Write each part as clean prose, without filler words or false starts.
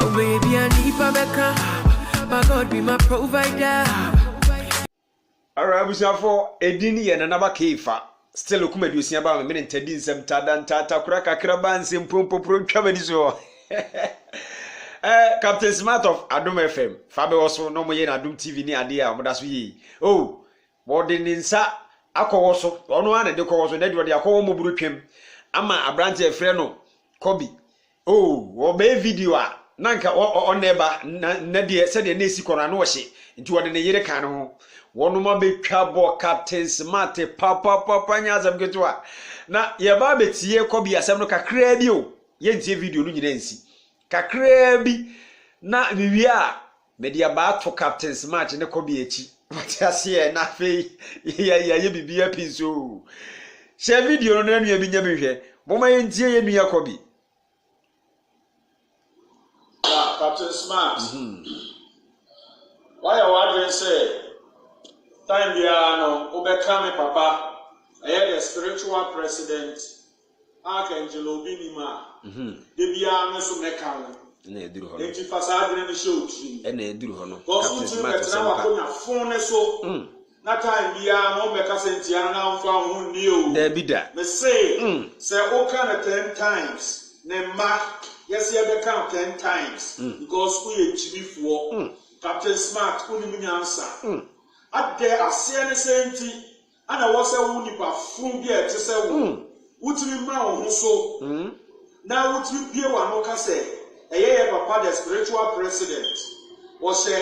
Oh baby, I need my God be my provider. Alright, we shall for Edini and another Kifa. Still, come to see about a minute, Teddy, some Tadan Tata, Kraka, Krabans, and Pumpo, Cavanizo. Captain Smart of Adum FM. Fabio also no more Adum TV near idea, but that's we. Oh, more than in Sa, Ako also, on one and the cause when Edward Yakomo Brukim, Ama Abrante Freno, Kobe. Oh, obey video. Nanka on neighbor, Nadia said the Nisi Coranoshi into what in a year can. One more big cowboy Captain Smart, Papa Nyazam get to her. Now, your babbits here could be a seminal cacrebio. Yenty video, Nunensi. Cacrebi. Now, we are. Media bat for Captain Smart in the Kobiachi. But I see nothing. Yeah, be a piece. Share video on any of your here. Mama and Tia Mia Kobi. Captain Smart. Why are wondering say? Time no Obekame Papa, I had a spiritual president, Archangel Obinima. The Biano Sumekan. And if I said the show tree, and they do honor. Because you met now phone so. Not time Biano Becasentiana found you. There be that. They say, Okan 10 times. Nema, yes, you have count 10 times. Because we are before Captain Smart couldn't answer. At there are saying senti, and I was a wunipa from here to say, would you know so? Now, would you be one who say, a year papa, the spiritual president, was a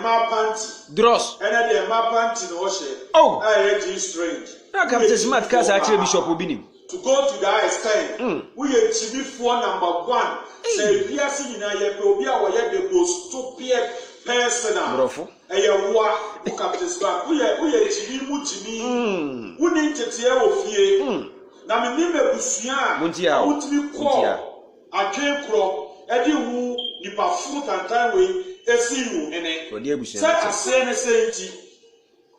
map panty, dross, and a map panty, no share. Oh, I read strange. Now, Captain Smart Cast actually Bishop Obinim. To go to that extent, we are TV for number one. Say, we are seeing a year, we are the most stupid personal. Captain Smart, we are TV Mutimi. We need to tell of ye. Now, me name a Busia, Mutimi call. I came from Eddie who the fruit and time way, a see you in it. Say, I say, a sainty.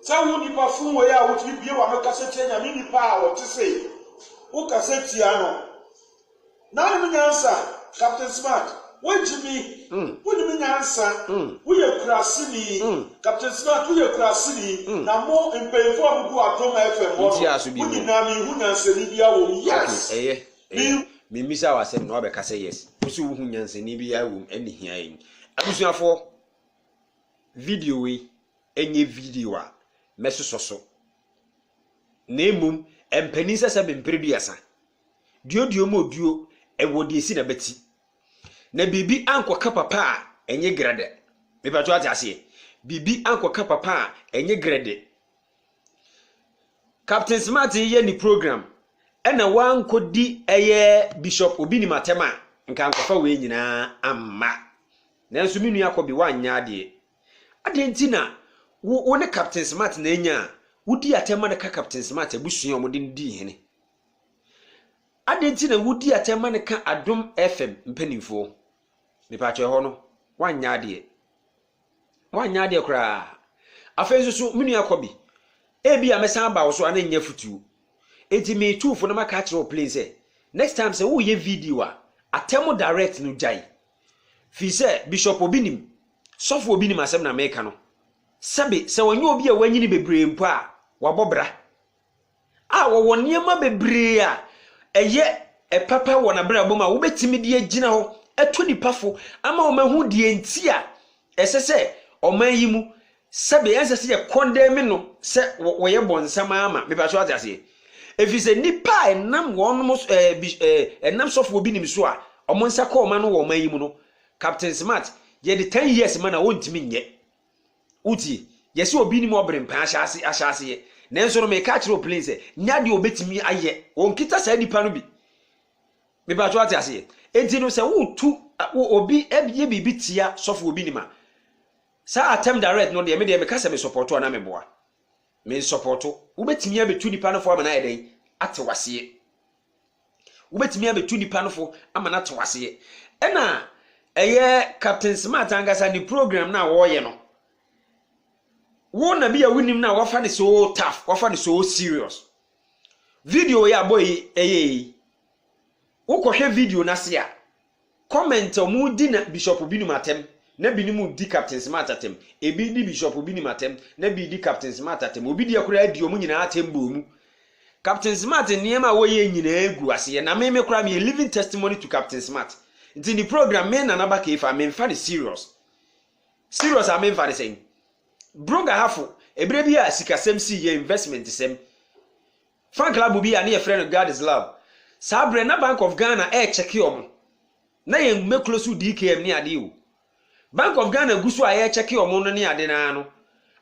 Say, who the perfume way out would be one of Cassette and mini power to say. Who Cassette Tiano? Now, the answer, Captain Smart. What do you mean? What do you mean answer? We are Crasini, Captain Smart, we are Crasini. Now more in pay for who are Tom FM. Who did Nami, who answer Libya? Yes, me miss our same Norbeka say yes. Pursue who answer Nibia womb any hearing. I was for video, any video, Messoso. Name and Penisa have been previous. Dio mo duo, and what you see a Betty. Na bibi anko kapapa enye grade me pato atiase bibi anko kapapa enye grade Captain Smart ye ni program ena wanko di eye Bishop Obini Matema nka ankofa we nyina amma nanso minu yakobi wanya ade ntina wo ne Captain Smart na enya wudi atema ne ka Captain Smart abusua omode ndi hene ade ntina wudi atema ne ka Adom FM mpanimfo me pacho ho no wanya ade kra afenso minu yakobi ebi amesa ba wo so ana nya futu enti me tuufo na maka kire o place next time say wo ye video a atemo direct no jai fi say Bishop Obinim sofo Obinim asem na meka no sabe se wonye obi a wanyini bebre mpo a wabobra a wo niema bebre a eye papa wo na bra bom a wo betimi de agina ho eto nipafo ama o mahu de enti a esese o manyi mu sabe ensese ye condemn no se wo ye bonsam ama me ba so ase efi se nipa enam wonmo enam sofo obi nim so a omonsa call ma no wo manyi mu no Captain Smart ye de 10 years man a wontimi nye uti ye se obi nim obre mpa ahyase ye nenso no me ka kire o place nya de obetimi aye won kita sa nipa no bi me ba so ase enti no se wo tu obi ebiye bibi tia sofo obi nima sa attempt direct no de me ka se me support na me boa me support wo betimi abetu nipa no fo ama na yeden atewase wo betimi abetu nipa no fo ama na atewase ena eye Captain Smart angasa ni program na wo ye no wo na bia winim na wafa ne so tough wafa ne so serious video ya boy wo kohwe video na se a comment omu di na Bishop Obinum atem na binimu di Captain Smart atem ebi di Bishop Obinum atem na bi di Captain Smart atem obi di akura di omu nyina atem bo mu Captain Smart niema wo ye nyina egu ase na me kura me living testimony to Captain Smart nti ni program me na naba ke fa me fa serious am me fa say broga hafo ebre bi a sikasem si ye investment sem fan club bi a na ye friend God is love sabre na Bank of Ghana check omo na ye me close to DKM ni ade o Bank of Ghana gusu a ye check omo no ni ade na no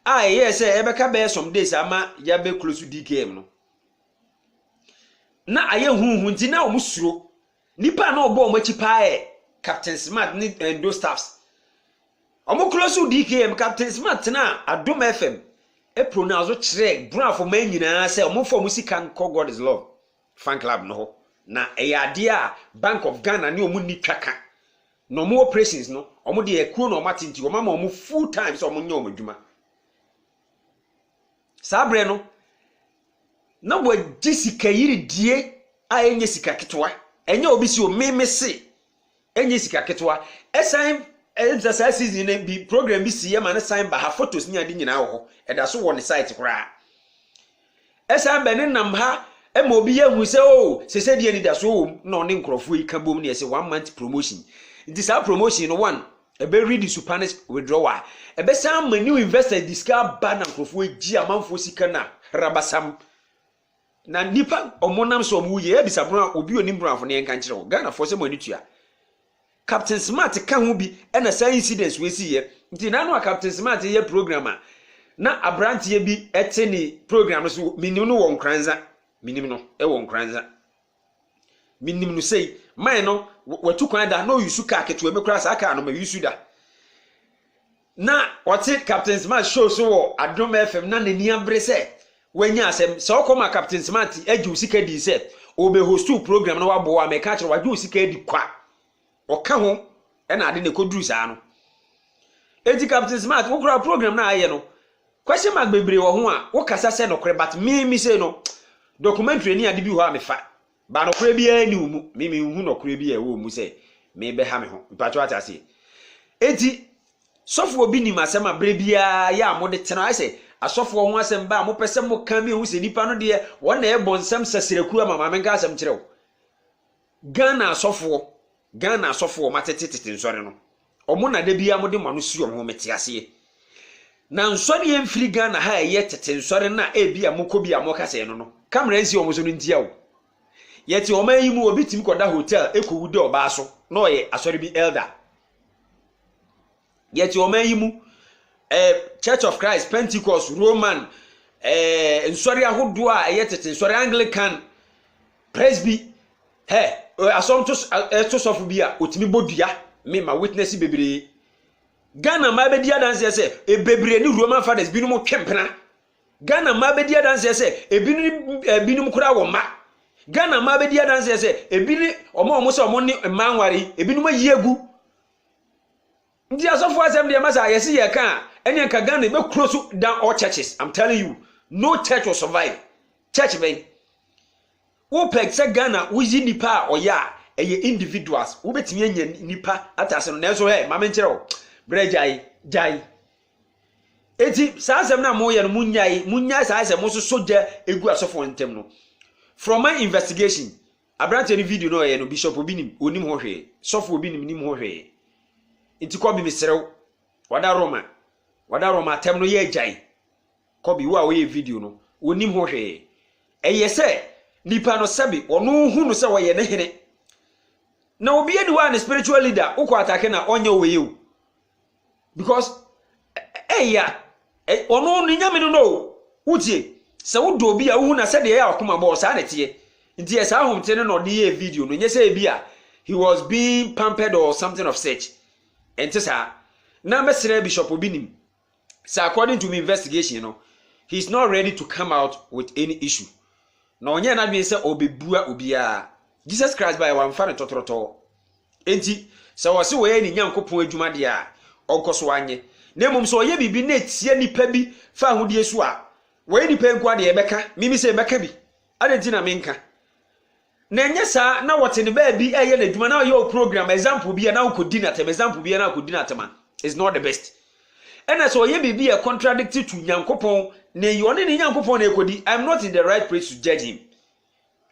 a ye say ebeka be some days ama ya be close to DKM no na aye hunhun nti na omo suro nipa na obo omo chipa Captain Smart ni endo staffs omo close to DKM Captain Smart na Adom FM pronounce chere brafo man nyina say omo fo musika nko God is love fan club no ho na ade a Bank of Ghana ni omo ni twaka no mo operations no omo de ekuro no matinti omo ma omo full time so omo nya omo dwuma sabre no na bo jisika yiri die a enye sika ketwa enye obi si o memese enye sika ketwa esan exercise season bi program bi si ye ma ne sign ba ha photos ni ade nyina ho eda so won site kura esan be ne nam ha ema obi ya hu se o se die ni da so na oni nkrofo yi ka bom ne se 1 month promotion nti sa promotion no one ebe read Spanish withdrawal ebe san ma new investor discount ban nkrofo gi amanfo sika na rabasam na nipa omonam so omu ye ebisa bro obi oni brafo ne enka nkire Ghana for se mo ni tua Captain Smart ka hu bi na say incidents we see ye nti na no Captain Smart ye programmer na abrantie bi eteni program so minim no won kranza minim no e won kranza minim no sei man no watu kwan da no yusu ka keto me kura sa ka no ma yusu da na wate Captain Smart show so wo Adom FM na nani ambre se wanya asem so koma Captain Smart aju sika di se obe hostu program na wabo wa me ka kire waju sika di kwa oka ho e na ade ne koduru sa no eti Captain Smart wo kura program na aye no question mark bebre wo ho a wo kasa se no kure but me say no documentary ni ade bi ho a me fa ba no kure bi ani umu me hu no kure bi e wo mu se me be ha me ho mpacho atase eti sofo obi ni masema bre bia ya mo de tena ase asofo ho asem ba mo pese mo kan mi hu se nipa no de won na e bonsam sasireku ama me nka asem kirew Ghana asofo matetete nsore no omo na da bia mo de manu si omo meti ase na nsore ye mfiri Ghana ha ye tete nsore na e bia mo ko bia mo kase no kamera nsi omo so no ntia wo yeti omo yi mu obi tim koda hotel ekowude oba so na oye asore bi elder yeti omo yi mu Church of Christ, Pentecost, Roman, nsori ahodo a yetete nsori Anglican, Presby, asomtos etosofu bia otimi bodua me ma witness bebre Ghana ma be dia dance se e bebre ni Roman fathers binum twempena Ghana ma be dia dance se e binum kura wo ma Ghana ma be dia dance se e bini omo se omo ni manware e binum yiegu ndi asofu asem de masa yesi ye kan enya ka Ghana be close down all churches. I'm telling you, no church will survive. Church be wo pek se Ghana wo yi nipa oya eye individuals wo betimi enya nipa atase no neso mama nkire wo brejai jai eti sa asem na mo ye no munyai sa asem mo so soja egu asofo ntem no from my investigation abrante ni video no ye no Bishop Obinim onim ho hwe sofo Obinim nim ho hwe enti ko bi misrew wada Roma tem no ye jai kobi wo a wo ye video no onim ho hwe eye se nipa no sabi onu hu no se wo ye ne hene na obi edi wa na spiritual leader ukọ atake na onye owe you because onu ni nyame no utie se wo do obi a hu na se de ya akoma bo sa na tie nti esa ahomte no de ye video no nye se bi a he was being pampered or something of such enti sa na mesere Bishop Obinim. So according to my investigation, he's not ready to come out with any issue. No onye na bi se obebua obia. Jesus Christ by one fan totroto. Enti se wo se we ni Nyankopon adwuma de a onkoso anye. Na mum so ye bibi na tie nipa bi fa ahudie su a. We nipa enko de ebeka, mimi se ebeka bi. Adenti na menka. na enye sa na wote ne ba bi eye na dwuma na yo program example bi na ukodi na tem example bi na ukodi na tem is not the best. And so ye bibi a contradicted to Nyankopon na yone ne Nyankopon na ekodi. I'm not in the right place to judge him.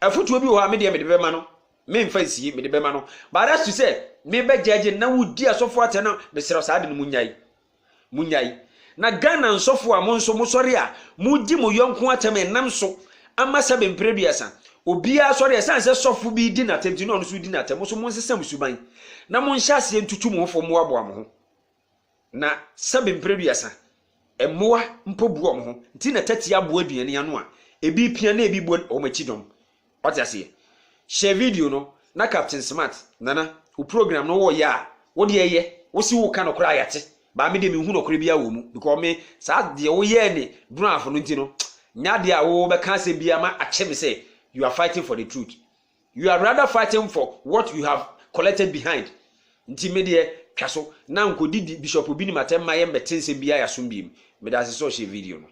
Afutu obi wo ha me de be ma no. Me mfa nsi me de be ma no. But as to say me be judge na wudi asofo ate na be sero sa de no munyai. Na Ghana nsofo a mo nso mo sori a mugi mo yonko atem nam so amasa be mpreduasa. Obia sori esan se sofo bi di na tem ti no so di na tem so mo nsesam suban. Na mo nhya se ntutu mo fo mo abo am ho. Na sabe mpreduasa emoa mpobu om ho nti na tati abo aduane ano a ebi pia na ebi bo o machi dom otiase share video no na Captain Smart nana o program no wo ya wo de ye wo si wo ka no kra ayate ba me de me hu no kra bia wo mu because me sa de wo ye ne brafo no nti no nya de a wo be ka se bia ma ache me say you are fighting for the truth, you are rather fighting for what you have collected behind. Nti me de twaso na nkodi Bishop Obi ni matem ma ye meten se bia ya so mbiem me da se so share video no.